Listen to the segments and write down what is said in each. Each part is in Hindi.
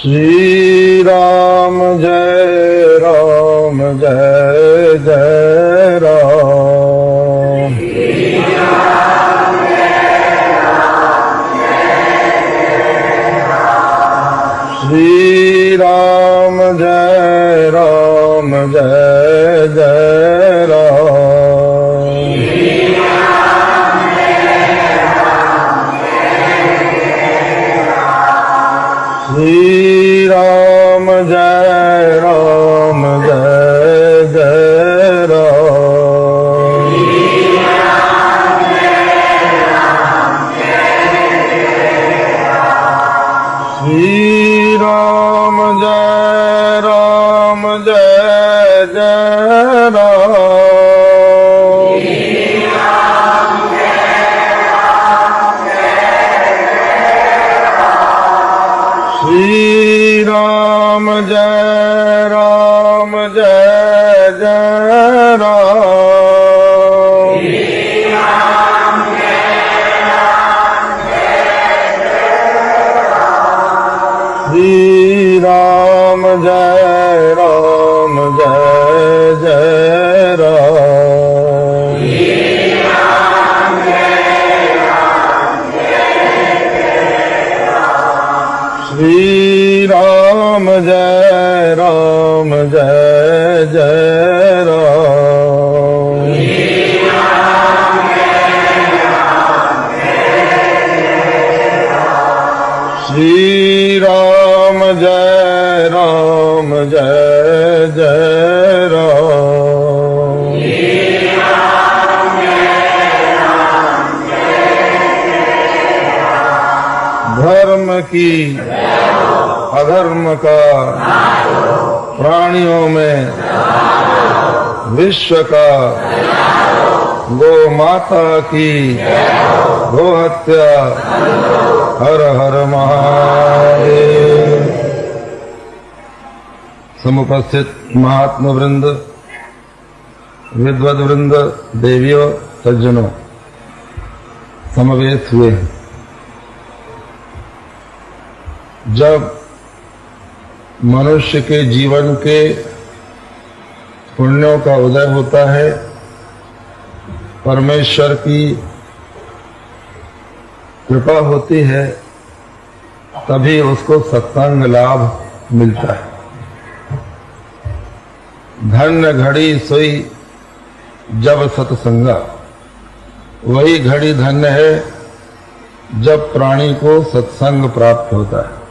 श्री राम जय जय राम। श्री राम जय जय राम। श्री राम जय जय राम। श्री राम जय जय राम। श्री राम जय जय राम। श्री राम जय जय राम। श्री राम जय जय राम। श्री राम जय जय राम। धर्म की अधर्म का प्राणियों में विश्व का गो माता की गो हत्या। हर हर महादेव। समुपस्थित महात्मा वृंद, विद्वद वृंद, देवियों, सज्जनों, समवेत हुए। जब मनुष्य के जीवन के पुण्यों का उदय होता है, परमेश्वर की कृपा होती है, तभी उसको सत्संग लाभ मिलता है। धन्य घड़ी सोई जब सत्संगा, वही घड़ी धन्य है जब प्राणी को सत्संग प्राप्त होता है।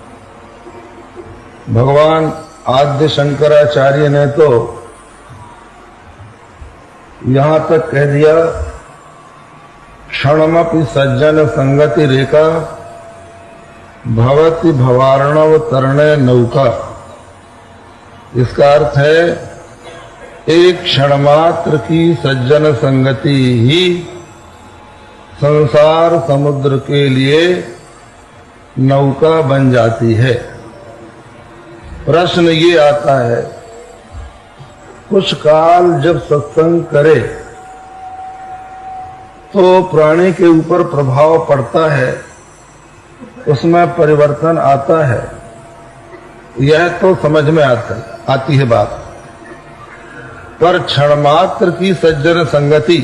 भगवान आद्य शंकराचार्य ने तो यहां तक कह दिया, क्षणमपि सज्जन संगति रेखा भवति भवार्णव तरणे नौका। इसका अर्थ है, एक क्षण मात्र की सज्जन संगति ही संसार समुद्र के लिए नौका बन जाती है। प्रश्न ये आता है, कुछ काल जब सत्संग करे तो प्राणी के ऊपर प्रभाव पड़ता है, उसमें परिवर्तन आता है, यह तो समझ में आती है बात। पर क्षण मात्र की सज्जन संगति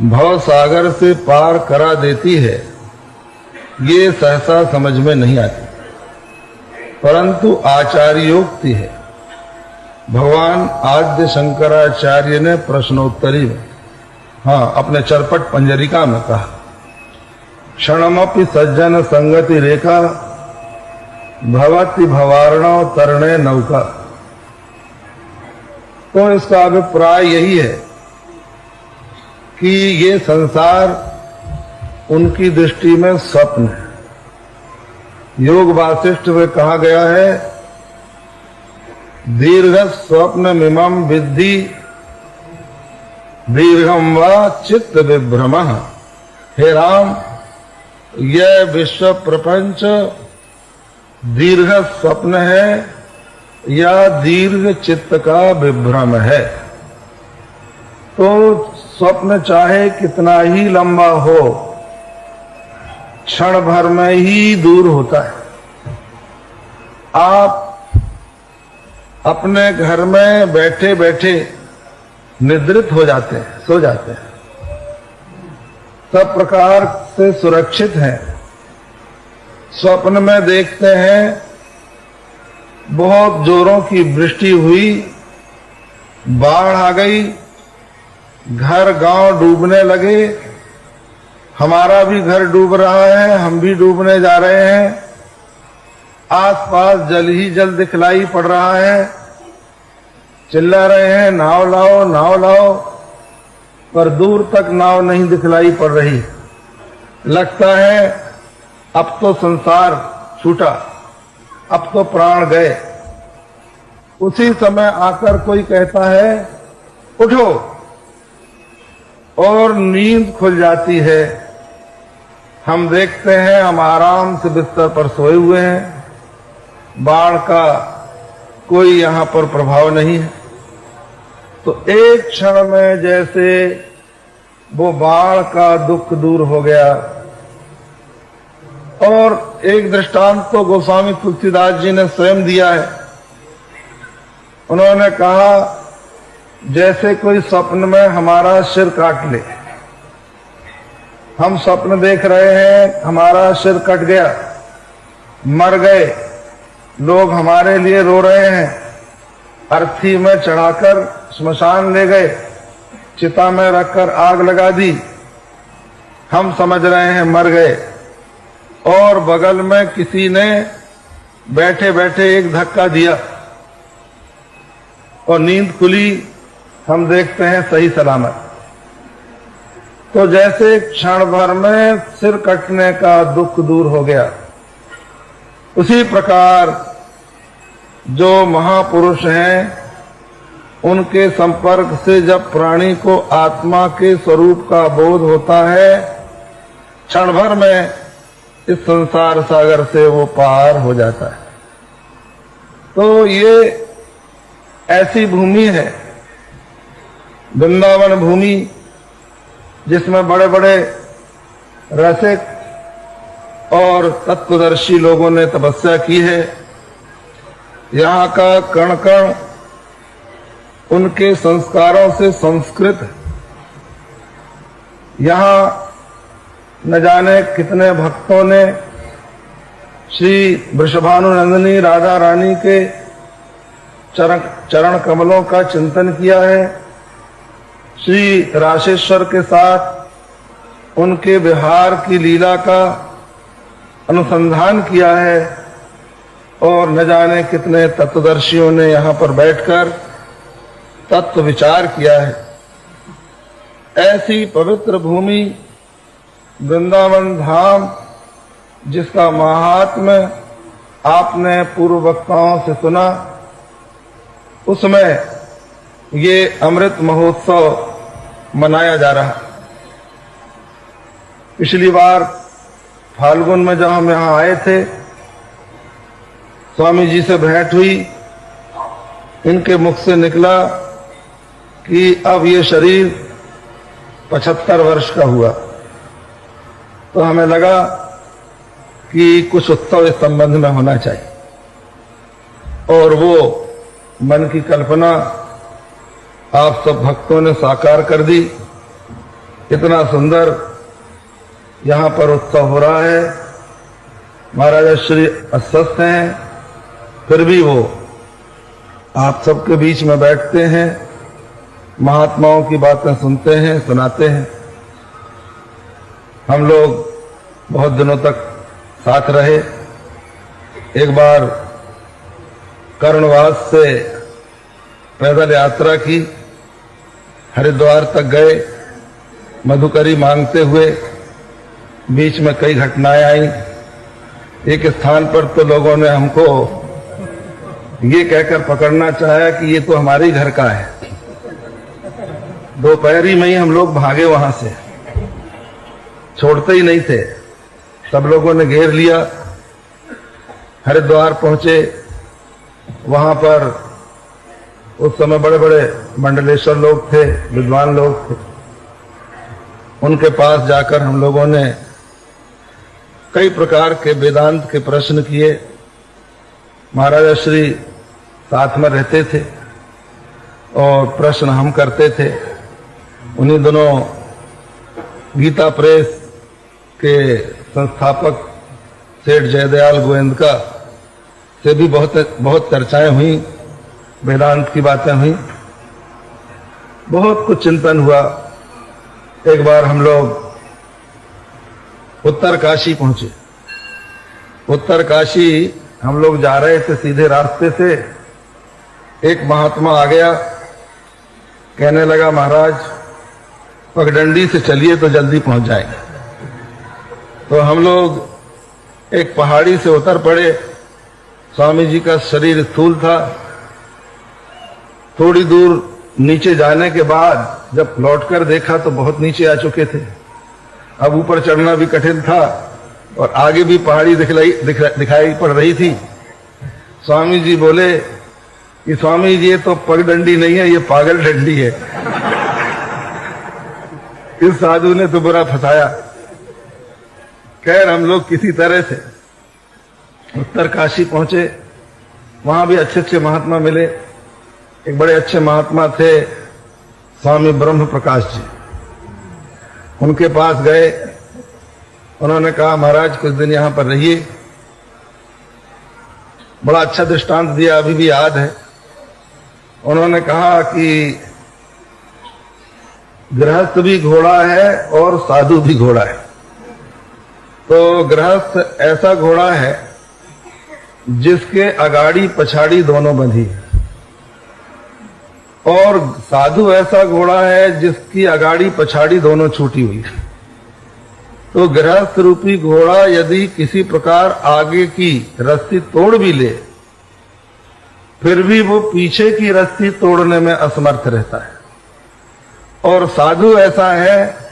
भव सागर से पार करा देती है, ये सहसा समझ में नहीं आती। परंतु आचार्योक्ति है। भगवान आद्य शंकराचार्य ने प्रश्नोत्तरी में, अपने चरपट पंजरिका में कहा, क्षणमपि सज्जन संगति रेखा भवति भवार्णव तरणे नौका। तो इसका अभिप्राय यही है कि ये संसार उनकी दृष्टि में स्वप्न है। योग वासिष्ठ में कहा गया है, दीर्घ स्वप्न मिमम विद्धि दीर्घम वा चित्त विभ्रम। हे राम, यह विश्व प्रपंच दीर्घ स्वप्न है या दीर्घ चित्त का विभ्रम है। तो स्वप्न चाहे कितना ही लंबा हो, क्षण भर में ही दूर होता है। आप अपने घर में बैठे बैठे निद्रित हो जाते हैं, सो जाते हैं, सब प्रकार से सुरक्षित हैं। स्वप्न में देखते हैं बहुत जोरों की वृष्टि हुई, बाढ़ आ गई, घर गांव डूबने लगे, हमारा भी घर डूब रहा है, हम भी डूबने जा रहे हैं, आसपास जल ही जल दिखलाई पड़ रहा है, चिल्ला रहे हैं नाव लाओ नाव लाओ, पर दूर तक नाव नहीं दिखलाई पड़ रही। लगता है अब तो संसार छूटा, अब तो प्राण गए। उसी समय आकर कोई कहता है उठो, और नींद खुल जाती है। हम देखते हैं हम आराम से बिस्तर पर सोए हुए हैं, बाढ़ का कोई यहां पर प्रभाव नहीं है। तो एक क्षण में जैसे वो बाढ़ का दुख दूर हो गया। और एक दृष्टांत तो गोस्वामी तुलसीदास जी ने स्वयं दिया है। उन्होंने कहा जैसे कोई स्वप्न में हमारा सिर काट ले, हम स्वप्न देख रहे हैं हमारा सिर कट गया, मर गए, लोग हमारे लिए रो रहे हैं, अर्थी में चढ़ाकर श्मशान ले गए, चिता में रखकर आग लगा दी, हम समझ रहे हैं मर गए, और बगल में किसी ने बैठे बैठे एक धक्का दिया और नींद खुली, हम देखते हैं सही सलामत। तो जैसे क्षण भर में सिर कटने का दुख दूर हो गया, उसी प्रकार जो महापुरुष हैं उनके संपर्क से जब प्राणी को आत्मा के स्वरूप का बोध होता है, क्षण भर में इस संसार सागर से वो पार हो जाता है। तो ये ऐसी भूमि है वृंदावन भूमि, जिसमें बड़े बड़े रसिक और तत्वदर्शी लोगों ने तपस्या की है। यहाँ का कण कण उनके संस्कारों से संस्कृत है। यहाँ न जाने कितने भक्तों ने श्री वृषभानुनंदिनी राधा रानी के चरण कमलों का चिंतन किया है, श्री राशेश्वर के साथ उनके विहार की लीला का अनुसंधान किया है, और न जाने कितने तत्वदर्शियों ने यहाँ पर बैठकर तत्व विचार किया है। ऐसी पवित्र भूमि वृंदावन धाम, जिसका महात्म्य आपने पूर्व वक्ताओं से सुना, उसमें ये अमृत महोत्सव मनाया जा रहा। पिछली बार फाल्गुन में जब हम यहाँ आए थे, स्वामी जी से भेंट हुई, इनके मुख से निकला कि अब ये शरीर 75 वर्ष का हुआ। तो हमें लगा कि कुछ उत्सव इस संबंध में होना चाहिए, और वो मन की कल्पना आप सब भक्तों ने साकार कर दी। इतना सुंदर यहाँ पर उत्सव हो रहा है। महाराज श्री अस्वस्थ हैं, फिर भी वो आप सबके बीच में बैठते हैं, महात्माओं की बातें सुनते हैं, सुनाते हैं। हम लोग बहुत दिनों तक साथ रहे। एक बार कर्णवास से पैदल यात्रा की, हरिद्वार तक गए, मधुकरी मांगते हुए। बीच में कई घटनाएं आई। एक स्थान पर तो लोगों ने हमको ये कहकर पकड़ना चाहा कि ये तो हमारे घर का है। दोपहरी में ही हम लोग भागे वहां से, छोड़ते ही नहीं थे। सब लोगों ने घेर लिया। हरिद्वार पहुंचे, वहां पर उस समय बड़े बड़े मंडलेश्वर लोग थे, विद्वान लोग थे। उनके पास जाकर हम लोगों ने कई प्रकार के वेदांत के प्रश्न किए। महाराज श्री साथ में रहते थे और प्रश्न हम करते थे। उन्हीं दिनों गीता प्रेस के संस्थापक सेठ जयदयाल गोविंद से भी बहुत चर्चाएं हुई, वेदांत की बातें हुई, बहुत कुछ चिंतन हुआ। एक बार हम लोग उत्तर काशी पहुंचे। उत्तर काशी हम लोग जा रहे थे, सीधे रास्ते से एक महात्मा आ गया, कहने लगा महाराज पगडंडी से चलिए तो जल्दी पहुंच जाएंगे। तो हम लोग एक पहाड़ी से उतर पड़े। स्वामी जी का शरीर स्थूल था। थोड़ी दूर नीचे जाने के बाद जब लौटकर देखा तो बहुत नीचे आ चुके थे। अब ऊपर चढ़ना भी कठिन था और आगे भी पहाड़ी दिखाई पड़ रही थी। स्वामी जी बोले कि स्वामी जी ये तो पगडंडी नहीं है, ये पागल डंडी है। इस साधु ने तो बुरा फंसाया। खैर हम लोग किसी तरह से उत्तर काशी पहुंचे। वहां भी अच्छे अच्छे महात्मा मिले। एक बड़े अच्छे महात्मा थे स्वामी ब्रह्म प्रकाश जी। उनके पास गए। उन्होंने कहा महाराज कुछ दिन यहां पर रहिए। बड़ा अच्छा दृष्टांत दिया, अभी भी याद है। उन्होंने कहा कि गृहस्थ भी घोड़ा है और साधु भी घोड़ा है। तो गृहस्थ ऐसा घोड़ा है जिसके अगाड़ी पछाड़ी दोनों बंधी है, और साधु ऐसा घोड़ा है जिसकी अगाड़ी पछाड़ी दोनों छूटी हुई है। तो गृहस्थ रूपी घोड़ा यदि किसी प्रकार आगे की रस्सी तोड़ भी ले, फिर भी वो पीछे की रस्सी तोड़ने में असमर्थ रहता है। और साधु ऐसा है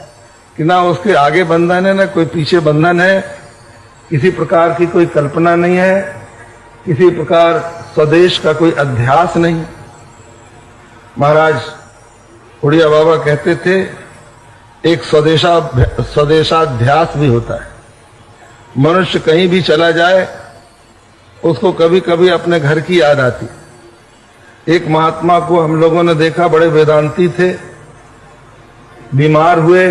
कि ना उसके आगे बंधन है, ना कोई पीछे बंधन है, किसी प्रकार की कोई कल्पना नहीं है, किसी प्रकार स्वदेश का कोई अध्यास नहीं। महाराज उड़िया बाबा कहते थे एक स्वदेशाध्यास भी होता है। मनुष्य कहीं भी चला जाए उसको कभी कभी अपने घर की याद आती। एक महात्मा को हम लोगों ने देखा, बड़े वेदांती थे, बीमार हुए,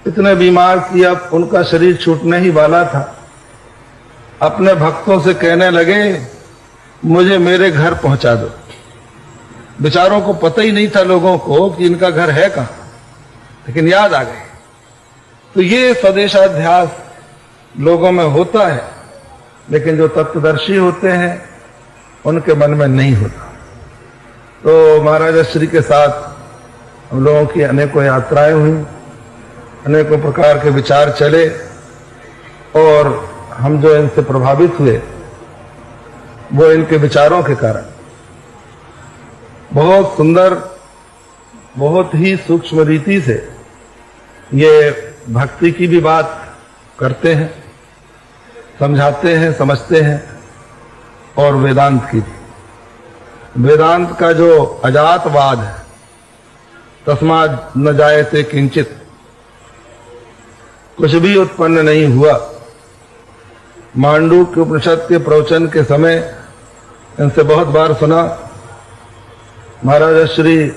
इतने बीमार कि अब उनका शरीर छूटने ही वाला था। अपने भक्तों से कहने लगे मुझे मेरे घर पहुंचा दो। बेचारों को पता ही नहीं था लोगों को कि इनका घर है कहां, लेकिन याद आ गए। तो ये स्वदेशाध्यास लोगों में होता है, लेकिन जो तत्वदर्शी होते हैं उनके मन में नहीं होता। तो महाराज श्री के साथ हम लोगों की अनेकों यात्राएं हुई, अनेकों प्रकार के विचार चले, और हम जो इनसे प्रभावित हुए वो इनके विचारों के कारण। बहुत सुंदर, बहुत ही सूक्ष्म रीति से ये भक्ति की भी बात करते हैं, समझाते हैं, समझते हैं, और वेदांत की भी। वेदांत का जो अजातवाद है, तस्मात् न जायते किंचित, कुछ भी उत्पन्न नहीं हुआ। मांडूक्य उपनिषद के प्रवचन के समय इनसे बहुत बार सुना। महाराज श्री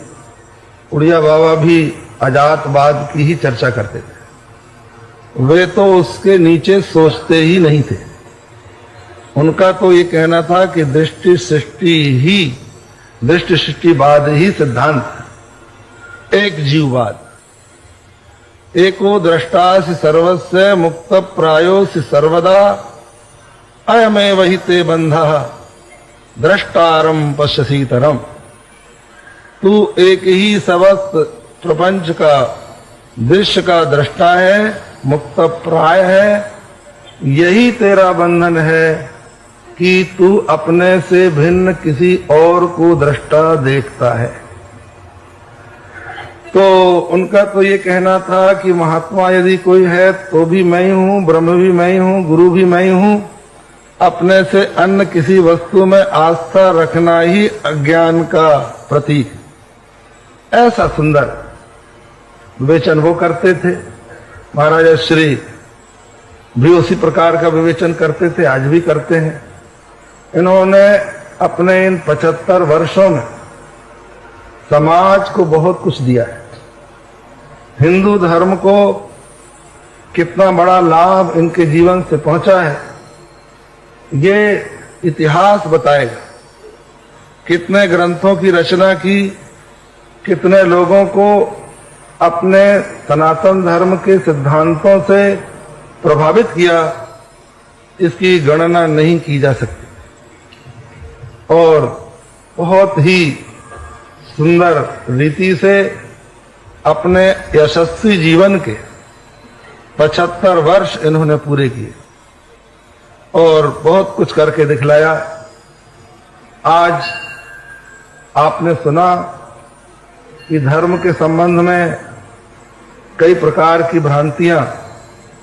उड़िया बाबा भी अजातवाद की ही चर्चा करते थे। वे तो उसके नीचे सोचते ही नहीं थे। उनका तो ये कहना था कि दृष्टि सृष्टिवाद ही सिद्धांत, एक जीववाद। एको द्रष्टासि सर्वस्य मुक्त प्रायोसि सर्वदा, अयमेव हि ते बंधः द्रष्टारम पश्यसीतरम। तू एक ही समस्त प्रपंच का, दृश्य का दृष्टा है, मुक्त प्राय है। यही तेरा बंधन है कि तू अपने से भिन्न किसी और को दृष्टा देखता है। तो उनका तो ये कहना था कि महात्मा यदि कोई है तो भी मैं ही हूं, ब्रह्म भी मैं ही हूं, गुरु भी मैं ही हूं। अपने से अन्य किसी वस्तु में आस्था रखना ही अज्ञान का प्रतीक। ऐसा सुंदर विवेचन वो करते थे। महाराज श्री भी उसी प्रकार का विवेचन करते थे, आज भी करते हैं। इन्होंने अपने इन 75 वर्षों में समाज को बहुत कुछ दिया है। हिंदू धर्म को कितना बड़ा लाभ इनके जीवन से पहुंचा है, ये इतिहास बताएगा। कितने ग्रंथों की रचना की, कितने लोगों को अपने सनातन धर्म के सिद्धांतों से प्रभावित किया, इसकी गणना नहीं की जा सकती। और बहुत ही सुंदर रीति से अपने यशस्वी जीवन के 75 वर्ष इन्होंने पूरे किए और बहुत कुछ करके दिखलाया। आज आपने सुना कि धर्म के संबंध में कई प्रकार की भ्रांतियां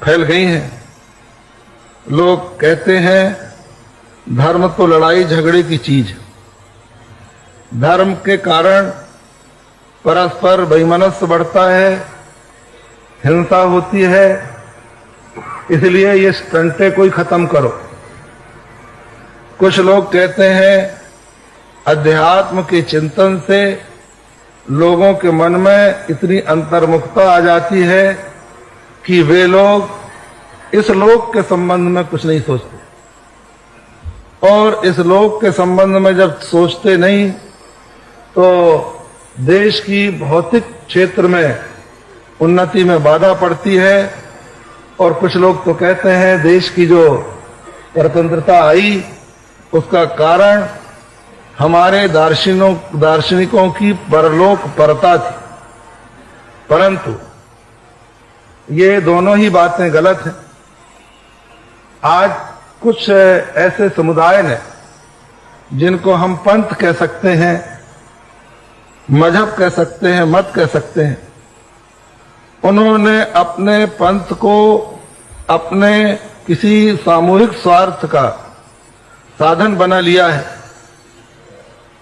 फैल गई हैं। लोग कहते हैं धर्म तो लड़ाई झगड़े की चीज है, धर्म के कारण परस्पर वैमनस्य बढ़ता है, हिंसा होती है, इसलिए ये स्टंटे कोई खत्म करो। कुछ लोग कहते हैं अध्यात्म के चिंतन से लोगों के मन में इतनी अंतर्मुखता आ जाती है कि वे लोग इस लोक के संबंध में कुछ नहीं सोचते, और इस लोक के संबंध में जब सोचते नहीं तो देश की भौतिक क्षेत्र में उन्नति में बाधा पड़ती है। और कुछ लोग तो कहते हैं देश की जो स्वतंत्रता आई उसका कारण हमारे दार्शनिकों की परलोक परता थी, परंतु ये दोनों ही बातें गलत हैं। आज कुछ ऐसे समुदाय ने, जिनको हम पंथ कह सकते हैं, मजहब कह सकते हैं, मत कह सकते हैं, उन्होंने अपने पंथ को अपने किसी सामूहिक स्वार्थ का साधन बना लिया है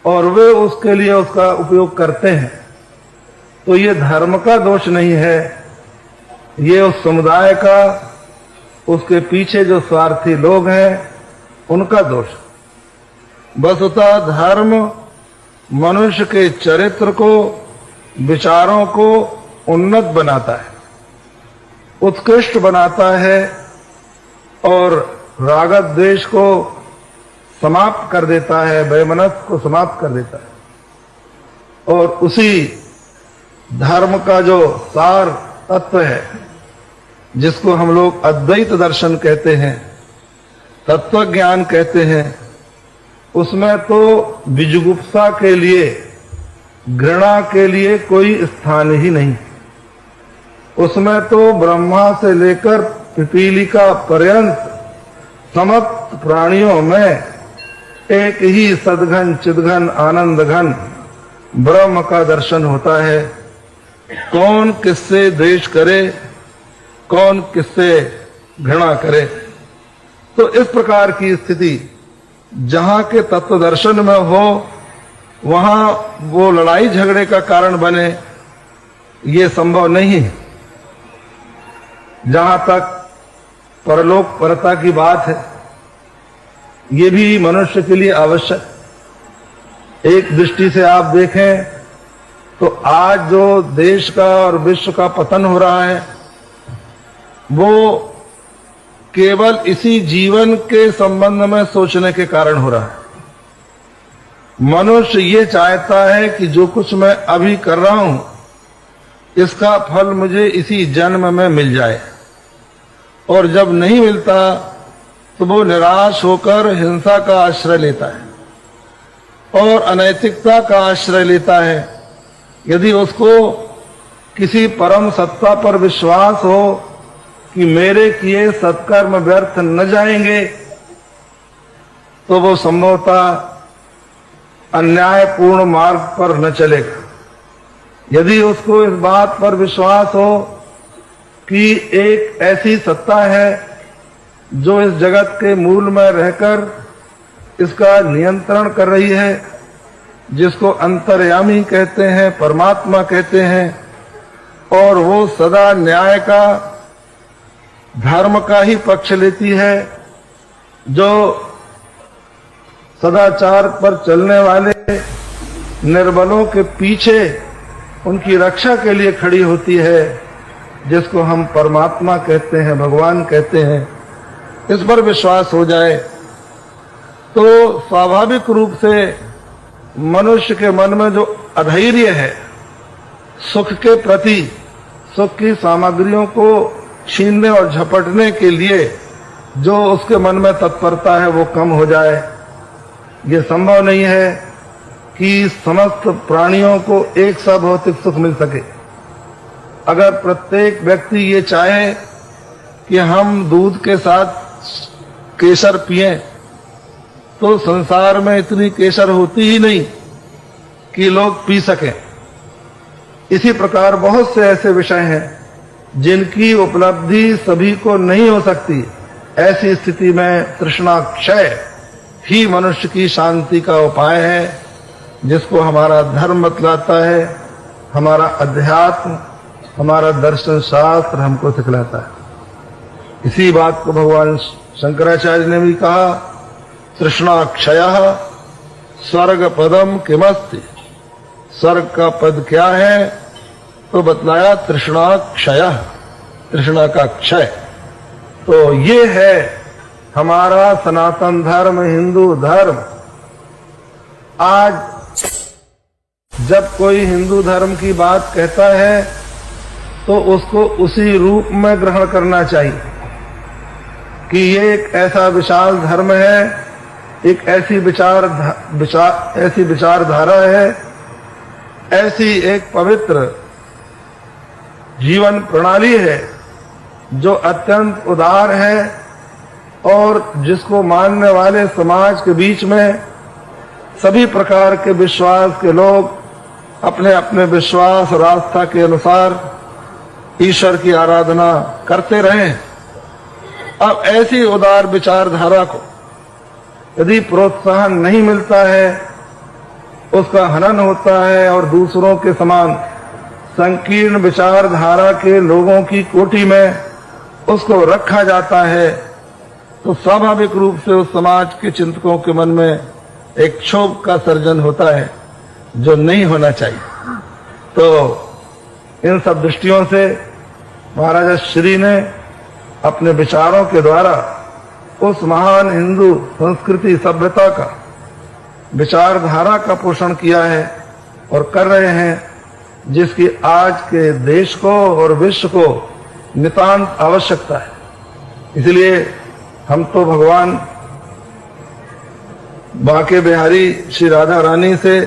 और वे उसके लिए उसका उपयोग करते हैं। तो ये धर्म का दोष नहीं है, ये उस समुदाय का, उसके पीछे जो स्वार्थी लोग हैं उनका दोष। वस्तुतः धर्म मनुष्य के चरित्र को, विचारों को उन्नत बनाता है, उत्कृष्ट बनाता है और राग द्वेष को समाप्त कर देता है, वैमनस्य को समाप्त कर देता है। और उसी धर्म का जो सार तत्व है, जिसको हम लोग अद्वैत दर्शन कहते हैं, तत्व ज्ञान कहते हैं, उसमें तो विजुगुप्सा के लिए, घृणा के लिए कोई स्थान ही नहीं। उसमें तो ब्रह्मा से लेकर पिपीलिका पर्यंत समस्त प्राणियों में एक ही सद्घन चिद्घन आनंद घन ब्रह्म का दर्शन होता है। कौन किससे द्वेष करे, कौन किससे घृणा करे। तो इस प्रकार की स्थिति जहां के तत्व दर्शन में हो, वहां वो लड़ाई झगड़े का कारण बने, ये संभव नहीं है। जहां तक परलोक परता की बात है, ये भी मनुष्य के लिए आवश्यक। एक दृष्टि से आप देखें तो आज जो देश का और विश्व का पतन हो रहा है, वो केवल इसी जीवन के संबंध में सोचने के कारण हो रहा है। मनुष्य ये चाहता है कि जो कुछ मैं अभी कर रहा हूं, इसका फल मुझे इसी जन्म में मिल जाए, और जब नहीं मिलता तो वो निराश होकर हिंसा का आश्रय लेता है और अनैतिकता का आश्रय लेता है। यदि उसको किसी परम सत्ता पर विश्वास हो कि मेरे किए सत्कर्म व्यर्थ न जाएंगे, तो वो संभवतः अन्यायपूर्ण मार्ग पर न चलेगा। यदि उसको इस बात पर विश्वास हो कि एक ऐसी सत्ता है जो इस जगत के मूल में रहकर इसका नियंत्रण कर रही है, जिसको अंतर्यामी कहते हैं, परमात्मा कहते हैं, और वो सदा न्याय का, धर्म का ही पक्ष लेती है, जो सदाचार पर चलने वाले निर्बलों के पीछे उनकी रक्षा के लिए खड़ी होती है, जिसको हम परमात्मा कहते हैं, भगवान कहते हैं, इस पर विश्वास हो जाए तो स्वाभाविक रूप से मनुष्य के मन में जो अधैर्य है, सुख के प्रति, सुख की सामग्रियों को छीनने और झपटने के लिए जो उसके मन में तत्परता है, वो कम हो जाए। ये संभव नहीं है कि समस्त प्राणियों को एक सा भौतिक सुख मिल सके। अगर प्रत्येक व्यक्ति ये चाहे कि हम दूध के साथ केसर पिएं, तो संसार में इतनी केसर होती ही नहीं कि लोग पी सकें। इसी प्रकार बहुत से ऐसे विषय हैं जिनकी उपलब्धि सभी को नहीं हो सकती। ऐसी स्थिति में तृष्णा क्षय ही मनुष्य की शांति का उपाय है, जिसको हमारा धर्म बतलाता है, हमारा अध्यात्म, हमारा दर्शन शास्त्र हमको सिखलाता है। इसी बात को भगवान शंकराचार्य ने भी कहा, तृष्णा क्षयः स्वर्ग पदम किमस्ति। स्वर्ग का पद क्या है? तो बतलाया तृष्णा क्षयः, तृष्णा का क्षय। तो ये है हमारा सनातन धर्म, हिंदू धर्म। आज जब कोई हिंदू धर्म की बात कहता है तो उसको उसी रूप में ग्रहण करना चाहिए कि ये एक ऐसा विशाल धर्म है, एक ऐसी विचारधारा है, ऐसी एक पवित्र जीवन प्रणाली है जो अत्यंत उदार है और जिसको मानने वाले समाज के बीच में सभी प्रकार के विश्वास के लोग अपने अपने विश्वास और आस्था के अनुसार ईश्वर की आराधना करते रहें। अब ऐसी उदार विचारधारा को यदि प्रोत्साहन नहीं मिलता है, उसका हनन होता है और दूसरों के समान संकीर्ण विचारधारा के लोगों की कोटि में उसको रखा जाता है, तो स्वाभाविक रूप से उस समाज के चिंतकों के मन में एक क्षोभ का सर्जन होता है, जो नहीं होना चाहिए। तो इन सब दृष्टियों से महाराजा श्री ने अपने विचारों के द्वारा उस महान हिंदू संस्कृति सभ्यता का, विचारधारा का पोषण किया है और कर रहे हैं, जिसकी आज के देश को और विश्व को नितांत आवश्यकता है। इसलिए हम तो भगवान बांके बिहारी श्री राधा रानी से,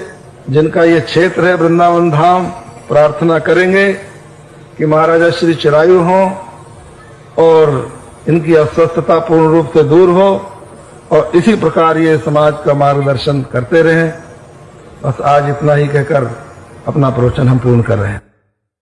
जिनका ये क्षेत्र है वृंदावन धाम, प्रार्थना करेंगे कि महाराजा श्री चिरायु हों और इनकी अस्वस्थता पूर्ण रूप से दूर हो और इसी प्रकार ये समाज का मार्गदर्शन करते रहें। बस आज इतना ही कहकर अपना प्रवचन हम पूर्ण कर रहे हैं।